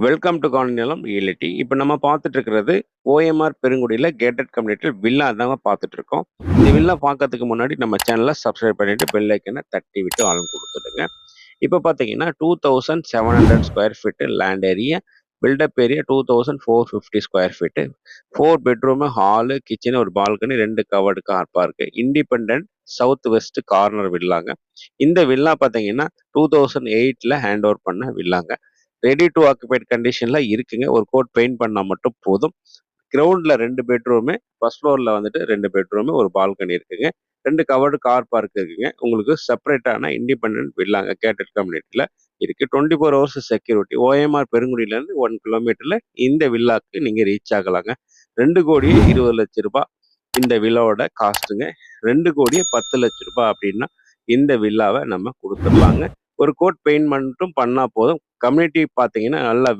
Welcome to காலனிலம் reality. இப்போ நம்ம பார்த்துட்டு இருக்கிறது ஓஎம்ஆர் பெருங்குடியில் கேட்டட் கம்யூனிட்டியில் வில்லா தாங்க பார்த்துட்டு இருக்கோம். இந்த வில்லா பார்க்கறதுக்கு முன்னாடி நம்ம சேனலை சப்ஸ்கிரைப் பண்ணிட்டு பெல் ஐக்கனை தட்டி விட்டு ஆன் கொடுத்துடுங்க. இப்போ பார்த்தீங்கன்னா 2700 square feet land area, built up area 2450 square feet, 4 bedroom, hall, kitchen, ஒரு balcony, 2 covered car park, independent south west corner வில்லாங்க. இந்த வில்லா பார்த்தீங்கன்னா 2008 ஹேண்ட் ஓவர் பண்ண வில்லாங்க. ரெடி டு ஆக்குபைட் கண்டிஷன்ல இருக்குங்க. ஒரு கோட் பெயிண்ட் பண்ணா மட்டும் போதும். கிரவுண்ட்ல 2 பெட்ரூமு, ஃபர்ஸ்ட் ஃப்ளோர்ல வந்துட்டு 2 பெட்ரூமு, ஒரு பால்கனி இருக்குங்க. 2 கவர்டு கார் பார்க் இருக்குங்க. உங்களுக்கு செப்பரேட்டான இண்டிபெண்டன்ட் வில்லாங்க கேட்டட் கம்யூனிட்டில இருக்கு. 24 ஹவர்ஸ் செக்யூரிட்டி. ஓஎம்ஆர் பெருங்குடியிலேருந்து 1 கிலோமீட்டர்ல இந்த வில்லாக்கு நீங்க ரீச் ஆகலாங்க. 2,20,00,000 இந்த வில்லாவோட காஸ்ட்டுங்க. 2,10,00,000 அப்படின்னா இந்த வில்லாவை நம்ம கொடுத்துடலாங்க. ஒரு கோட் பெயிண்ட் மட்டும் பண்ணா போதும். கம்யூனிட்டி பார்த்தீங்கன்னா நல்லா